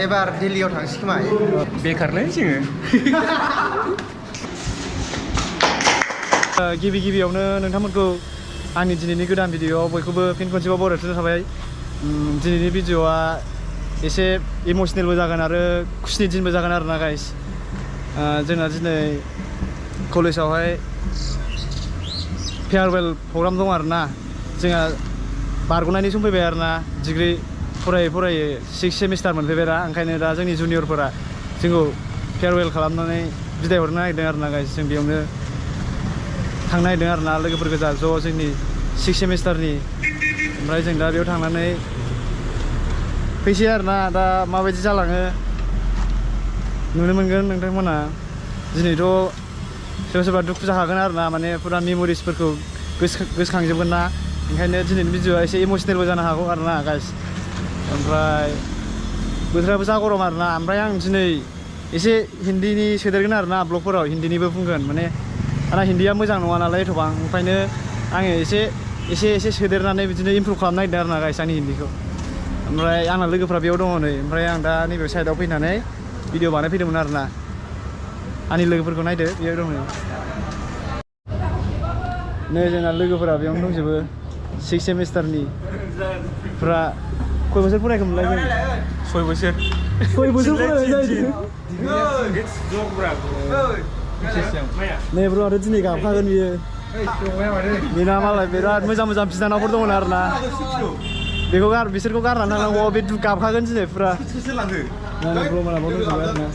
एबार दिल्लीयाव थांसै खोमा बेखारलै जोङो गिबियावनो नोंथांमोनखौ आंनि दिनैनि गोदान भिडिअ'आव बयखौबो फिन खनसेबाव बरायथिनाय थाबाय दिनैनि भिडिअ'आ एसे इमसनेलबो जागोन आरो खुसिनि दिनबो जागोन आरोना गाइस जोंना दिनै कलेजावहाय फेयारवेल प्रग्राम दं आरोना जोंहा बारग'नायनि सम फैबाय आरोना डिग्री फरायै 6 सेमिस्टार मोनफैबायरा ओंखायनो दा जोंनि जुनियरफोरा जोंखौ फेयारवेल खालामनानै बिदाय हरनो नागिरदों आरोना गाइस जों बेयावनो थांनो नागिरदों आरोना लोगोफोर गोजा ज' जोंनि 6 सेमिस्टारनि ओमफ्राय जों दा बेयाव थांनानै फैसै आरोना दा माबायदि जालाङो नुनो मोनगोन नोंथांमोना दिनैथ' सोरबा दुखु जाखागोन आरोना माने फुरा मेम'रिसफोरखौ गोसोखांजोबगोन ना ओंखायनो दिनैनि भिडिअ'आ एसे इमसनेलबो जानो हागौ आरोना गाइस ओमफ्राय बोथोराबो जा गरम आरोना ओमफ्राय आं दिनै एसे हिन्दीनि सोदेरगोन आरोना ब्लगफोराव हिन्दीनिबो बुंगोन माने आंना हिन्दीया मोजां नङा नालाय एथबां ओंखायनो आङो एसे सोदेरनानै बिदिनो इमप्रुभ खालामनो नागिरदों आरोना गाइस आंनि हिन्दीखौ ओमफ्राय आंना लोगोफ्रा बेयाव दङ नै ओमफ्राय आं दा नैबे साइडआव फैनानै भिडिअ बानायफैदोंमोन आरोना आंनि लोगोफोरखौ नायदो बेयाव दङ नै जोंना लोगोफोरा बेयावनो दंजोबो 6 सेमिस्टारनि फुरा खय बोसोर फरायखोमोनलाय जों 6 बोसोर फरायनाय जाहैदों नै ब्र आरो दिनै गाबखागोन बियो बेना मालाय बिराद मोजां बिनानावफोर दङ आरोना बिसोरखौ गारनानै थांनांगौ बे गाबखागोन दिनै फुरा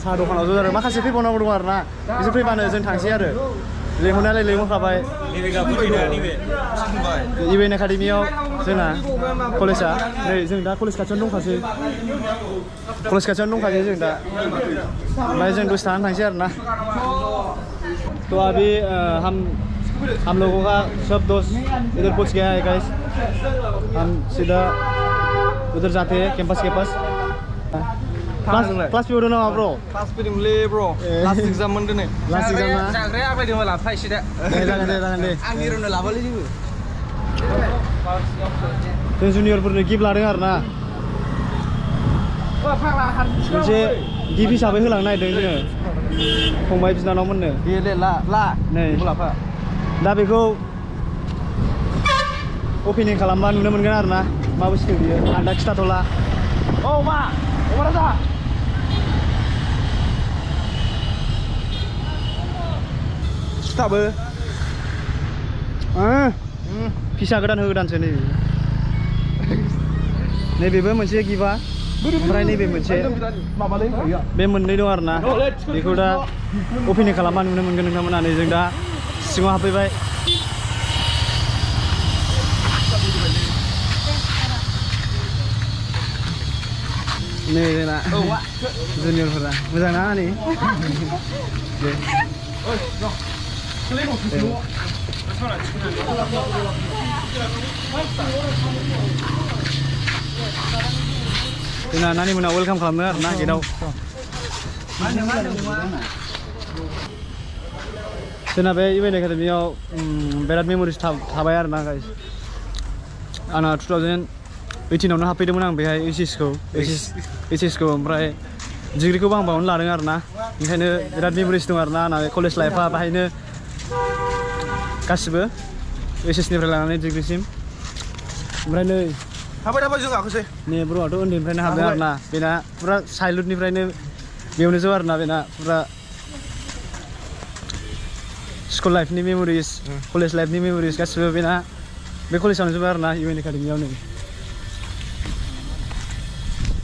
साहा दखानाव ज' जादों माखासे फैबावनांगौ दं आरोना बिसोर फैबानो जों थांसै आरो लेंहरनायालाय लेंहरखाबाय इउएन एकाडेमियाव जोंना कलेजआ नै जों दा कलेज खाथियावनो दंखासै जों दा ओमफ्राय जों दसे थानानै थांसै आरोना तो अभी हम लोगों का सब दोस्त इधर पहुंच गया है गाइस हम सीधा उधर जाते हैं कैंपस के पास क्लास पे उड़ना ब्रो क्लास पे दिमले ब्रो लास्ट एग्जाम मोन दिनै लास्ट एग्जाम ना जाग्राया आग्लायदों होला फायसै दा जागोन दे आंनि रोंनो लाबालै जेबो जों जुनियरफोरनो गिफ्ट लादों आरोना मोनसे गिफ्ट हिसाबै होलांनो नागिरदों जोङो फंबाय बिनानावमोननो दे ला नै लाफा दा बेखौ अपेनिं खालामबा नुनो मोनगोन आरोना मा बुस्थु बियो आं दा खिथाथ'ला औ मा जा खिथाबो फिसा गोदान होगोदानसो नैबेबो मोनसे गिफ्टआ ओमफ्राय नैबे मोनसे बे मोननै दं आरोना बेखौ दा अपेनिं खालामबा नुनो मोनगोन नोंथांमोना नै जों दा सिङाव हाबफैबाय नै जोंना जुनियरफोरा मोजां ना नै जोंना नानि मोना वेलकाम खालामनो आरोना गेटआव जोंना बे इउएन एकाडेमियाव बिराद मेम'रिस थाबाय आरोना गाइस आंना 2018आवनो हाबफैदोंमोन आं बेहाय एचएसखौ ओमफ्राय डिग्रीखौबो आं बावनो लादों आरोना ओंखायनो बिराद मेम'रिस दं आरोना आंना कलेज लाइफआ बाहायनो गासिबो एचएसनिफ्राय लानानै डिग्रीसिम ओमफ्राय नै हाबाय जों गाखोसै नै ब्र'आथ' उन्दैनिफ्रायनो हाबदों आरोना बेना फुरा चाइल्डहुडनिफ्रायनो बेयावनो ज' आरोना बेना फुरा स्कुल लाइफनि मेम'रिस कलेज लाइफनि मेम'रिस गासिबो बेना बे कलेजावनो जोबो आरोना इउएन एकाडेमियावनो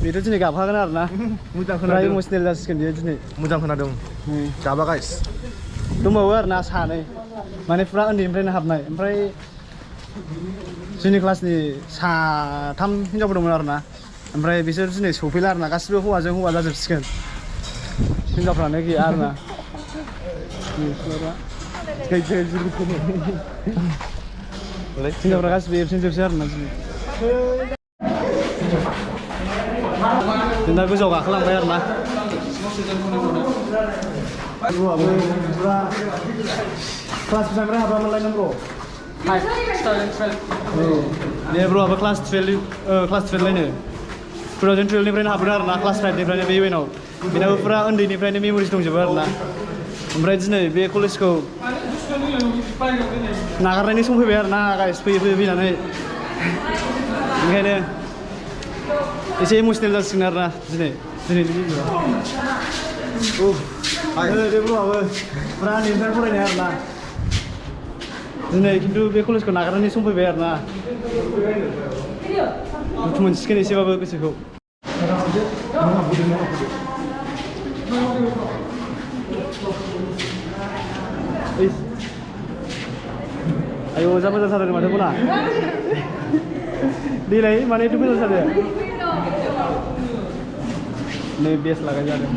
बेथ' दिनै गाबखागोन आरोना मोजां खोनादों इमसनेल जासिगोन बियो दिनै मोजां खोनादों गाबा गाइस दंबावो आरोना सानै माने फुरा उन्दैनिफ्रायनो हाबनाय ओमफ्राय जोंनि क्लासनि 3 हिनजावफोर दंमोन आरोना ओमफ्राय बिसोर दिनै सफैला आरोना गासिबो हौवाजों हौवा जाजोबसिगोन हिनजावफ्रानो गैया आरोना हिनजावफ्रा गासिबो एबसेन्ट जोबसै आरोना जों दा गोजौआव गाखोलांबाय आरोना क्लास बेसेबांनिफ्राय हाबामोनलाय नों ब्र' 2012 दे ब्र'आबो क्लास 12 लायनो 2012निफ्रायनो हाबदों आरो ना क्लास 5निफ्रायनो बे इउएनआव बेनाबो फुरा उन्दैनिफ्रायनो मेम'रिस दंजोबो आरो ना ओमफ्राय दिनै बे कलेजखौ नागारनायनि सम फैबाय आरो ना गाइस फैयै फैनानै ओंखायनो एसे इमसनेल जासिगोन आरो ना दिनैनि भिडिअ'आ बे ब्र'आबो फुरा उन्दैनिफ्राय फरायनाय आरो ना दिनै खिन्थु बे कलेजखौ नागारनायनि सम फैबाय आरो ना दुखु मोनसिगोन एसेबाबो गोसोखौ आयौ जा मोजां जादों माथो बुना देलाय माने एथ' मोजां जादों नै बेस लागाय जादों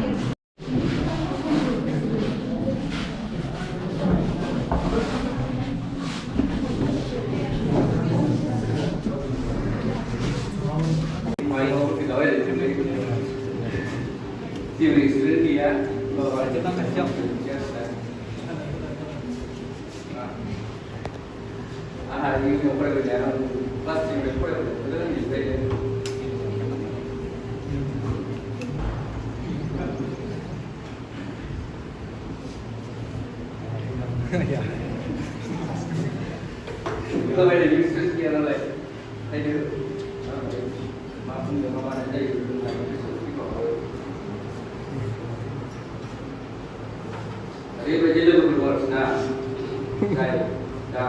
Operasi logoफोरखौ आरोना जाय दा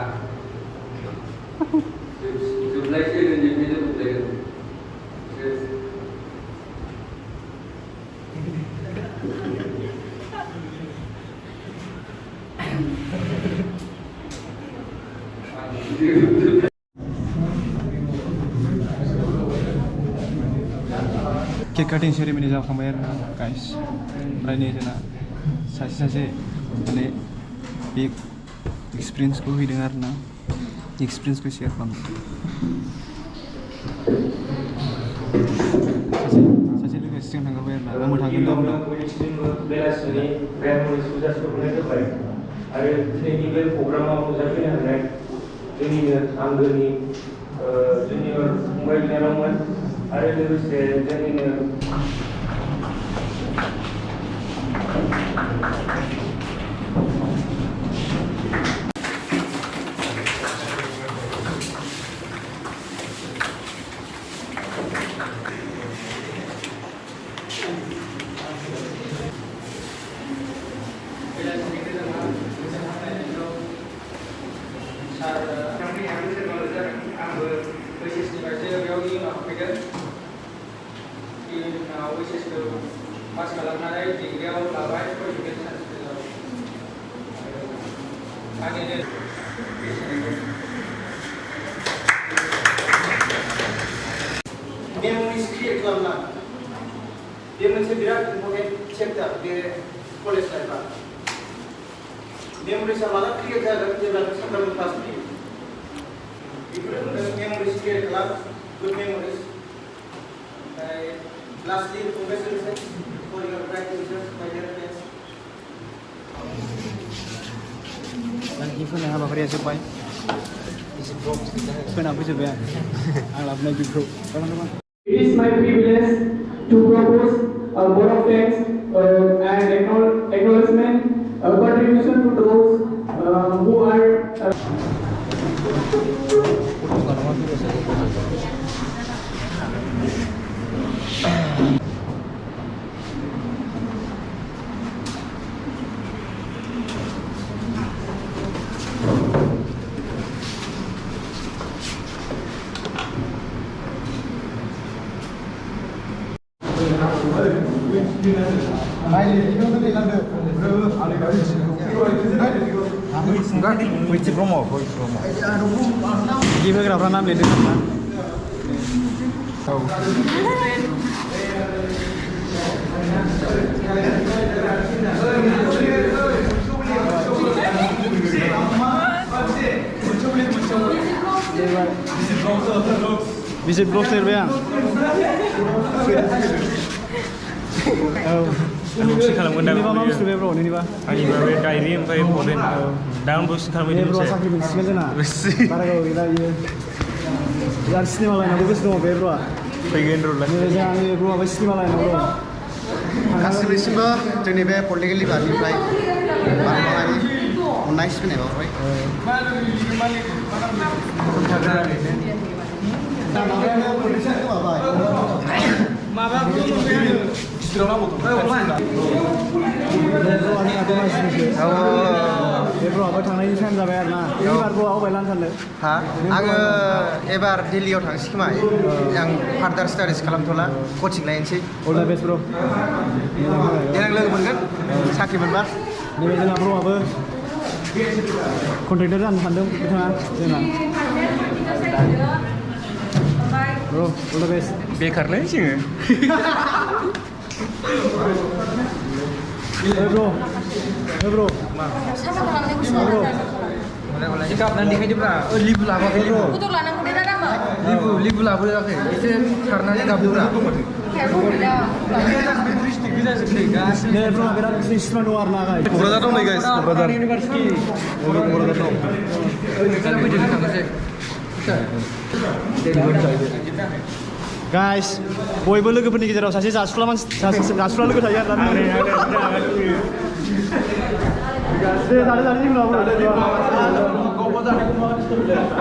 जोबलायसिगोन जोबनाय जोबलायगोन केक काटिं सेरेमनि जाखांबाय आरो ना गाइस ओमफ्राय नै जोंना सासे माने बे एक्सपिरियेन्सखौ होदों आरो ना एक्सपिरियेन्सखौ शेयार खालामदों सासे लोगो सिगां थांखाबाय आरो ना आंबो थांगोन दा उनाव बेलासिनि मेम'रिसखौ जासिहरनाय जाबाय आरो दिनैनि बे प्रग्रामाव नुजाफैनो हानाय जोंनिनो आंगोनि जुनियर फंबाय बिनानावमोन आरो लोगोसे जोंनिनो पास खालामनानै डिग्रियाव लाबाय पलिटिकेल साइन्स मेम'रिस क्रिएट खालामना बे मोनसे बिराद इम्परटेन्ट चेप्टार बे कलेज लाइफआ मेम'रिसआ माला क्रिएट जागोन जेब्ला नों सानफ्रोमबो क्लास फैयो बेफोरो मेम'रिस क्रिएट खालाम गुड मेम'रिस ओमफ्राय lastly congratulations for your bright futures, my dear friends. Lagi फोना हाबाफारिया जोब्बाय फोना फैजोब्बाय आं लाबोनाय गिफ्टखौ It is my privilege to propose a vote of thanks and acknowledgement contribution to those who are Which promo? Give a graph name later. Visit blog lirbay ang. Unboxing खालामगोन दा ini मा बुस्थु बे ब्र' नोंनिबा आंनि बे डायरि ओमफ्राय foreign दा आनबक्सिं खालामबाय ब्र' साख्रि मोनसिगोन जोंना बारा गोबाव गैला बियो आरो सिनेमा लायनांगौ गोसो दङ बे ब्र'आ फैगोन रुलाय जोंहा ब्र'आबो सिनेमा लाइनाव दं गासैबोसिमबो जोंनि बे पलिटिकेल लिबारनिफ्राय बारग'नानै अननाय सिबिनाय बावबाय ब्र'आबो थांनायनि टाइम जाबाय आरो ना एबार ब्र'आ अबाय लानो सानदों हा आङो एबार दिल्लीयाव थांसै खोमा आं फार्दार स्टाडिस खालामथ'ला कचिं लायनोसै अल दा बेस्ट ब्र' देनां लोगो मोनगोन साख्रि मोनबा नैबे जोंहा ब्र'आबो कन्ट्रेक्टर जानो सानदों बिथाङा जोंना ब्र' अल दा बेस्ट बेखारलै जोङो ब्र' Sikap nanti kayak dia libu lah pakai libu. Untuk lanang kuda dah nama. Libu lah boleh pakai. Itu karena dia dah berapa. Kayak kuda. 네, 브로가 berat Islam luar lah guys. Kokrajhar दं नै गाइस क'क्राझार University. क'क्राझार दं Kenapa jadi sama sih? Guys, बयबो लोगोफोरनि गेजेराव सासे जासुला लोगो थायो आरो ना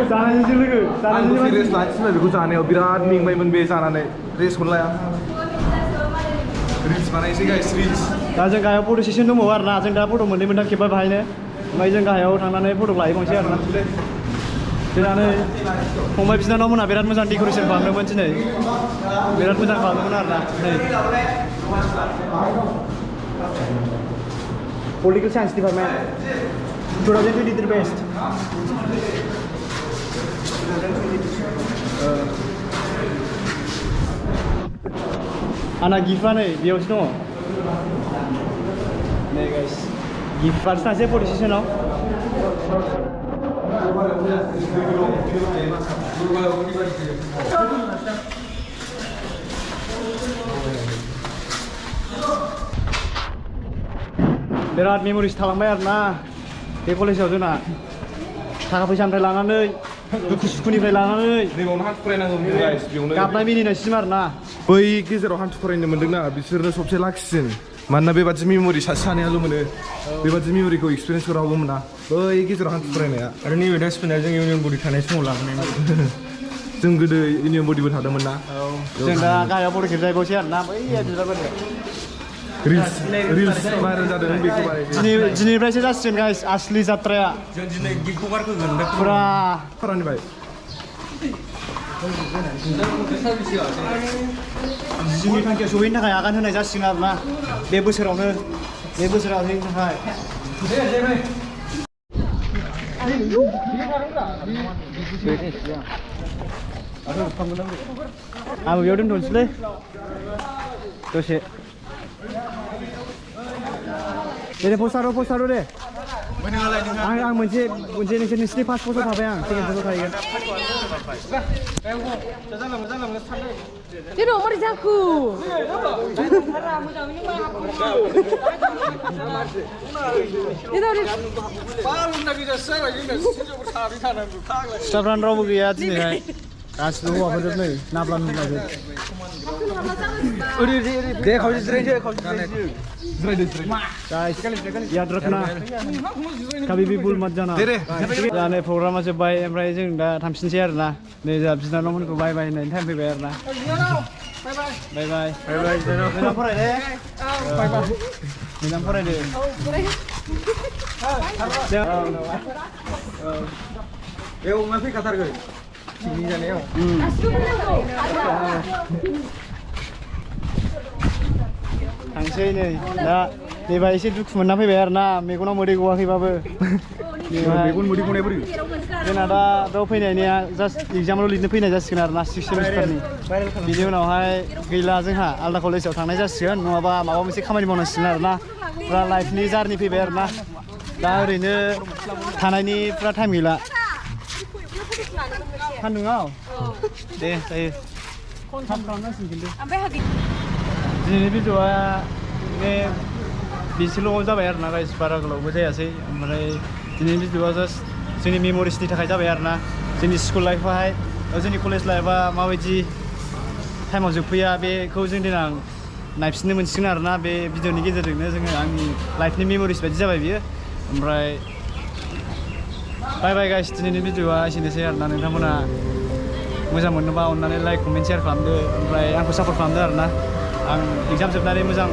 जानायनिसो लोगो रेस्ट लाखिसिनो बेखौ जानायाव बिराद मेंबायमोन बे जानानै रेस्टखौनो लाया रिल्स बानायसै गाइस रिल्स दा जों गाहायाव फट' सेसन दंबावो आरो ना जों दा फट' मोननै मोनथाम खेबबाय बाहायनो ओमफ्राय जों गाहायाव थांनानै फट' लाहैबावनोसै आरो ना जोंना नै फंबाय बिनानावमोनहा बिराद मोजां डेक'रेसन खालामदोंमोन दिनै बिराद मोजां खालामदोंमोन आरो ना नै Political Science Department 2023 best anak Giva nih biasa no nih guys Giva saja posisi no बिराद मेम'रिस थालांबाय आरो ना बे कलेजाव जोंना थाखा फैसानिफ्राय लानानै दुखु सुखुनिफ्राय लानानै नैबावनो हान्थु फरायनांगौमोन गाइस बेयावनो गाबनाय मिनिनायसिम आरो ना बै गेजेराव हान्थु फरायनो मोन्दोंना बिसोरनो सबसे लाखिसिन मानोना बेबादि मेम'रि सासे सानैयाल' मोनो बेबादि मेम'रिखौ एक्सपिरियेन्सखौ रावबो मोना बै गेजेराव हान्थु फरायनाया आरो नैबे दा स्पिनार जों इउनियन बडि थानाय समाव लाबोनाय जों गोदो इउनियन बडिबो थादोंमोन ना जों दा गाहायाव फट' खेबजाहैबावसै आरो ना बै बिबारबारियाव रिल्स भाइरेल जादों बेखौ दिनैनिफ्रायसो जासिगोन गाइस आसलि जात्राया जों दिनै गिफ्टखौ गारखोगोन फुरा फरानिबाय जोंनि थांखियाव सहैनो थाखाय आगान होनाय जासिगोन आरो ना बे बोसोरावनो बे बोसोराव जोंनि थाखाय आंबो बेयाव दोनथ'नोसैलै दसे दे पस्टार दे आं मोनसे नोंसोरनि फार्स्ट पस्टाव थाबाय आं सेकेन्ड पस्टाव थाहैगोन Tidak mau dijaku. स्टाफरानो रावबो गैया दिनैहाय गासिबो हौवाफोरजोब नै नाब्लान नुलाजोब Guys, याद रखना कभी भी भूल मत जाना जाने प्रग्रामा जोब्बाय ओमफ्राय जों दा थांफिनसै आरो ना नै जोंहा बिनानावमोनखौ बाय बाय होननायनि टाइम फैबाय आरो ना बाय बाय मोजां फराय दे मोजां फरायदो बेयाव मा फैखाथारगोन पिकनिक जानायाव थांसै नै दा बेबा एसे दुखु मोनना फैबाय आरो ना मेगनाव मोदै गवाखैबाबो मेगन मोदै गनाय बोरै जोंना दा बेयाव फैनायनिया जास्ट एगजामल' लिरनो फैनाय जासिगोन आरो ना 6 सेमिस्टारनि बिनि उनावहाय गैला जोंहा आलदा कलेजाव थांनाय जासिगोन नङाबा माबा मोनसे खामानि मावनांसिगोन आरो ना फुरा लाइफनि जारनि फैबाय आरो ना दा ओरैनो थानायनि फुरा टाइम गैला सान्दुङाव दे जायो थाब खालामनांसिगोन खिन्थु दिनैनि भिडिअआ बे बेसेल' जाबाय आरो ना गाइस बारा गोलावबो जायासै ओमफ्राय दिनैनि भिडिअआ जास्ट जोंनि मेम'रिसनि थाखाय जाबाय आरो ना जोंनि स्कुल लाइफआहाय जोंनि कलेज लाइफआ माबायदि टाइमाव जोबफैया बेखौ जों देनां नायफिननो मोनसिगोन आरोना बे भिडिअनि गेजेरजोंनो जोङो आंनि लाइफनि मेम'रिस बायदि जाबाय बियो ओमफ्राय बाय बाय गाइस दिनैनि भिडिअआ एसेनोसै आरोना नोंथांमोना मोजां मोनोबा अननानै लाइक कमेन्ट शेयार खालामदो ओमफ्राय आंखौ सापर्ट खालामदो आरोना आं एग्जाम जोबनानै मोजां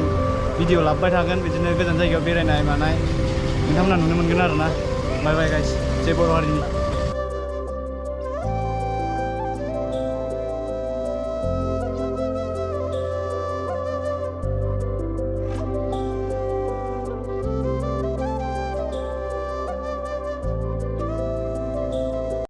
भिडिअ लाबोबाय थागोन बिदिनो गोजान जायगायाव बेरायनाय मानाय नोंथांमोना नुनो मोनगोन आरोना बाय बाय गाइस जय बर' हारिनि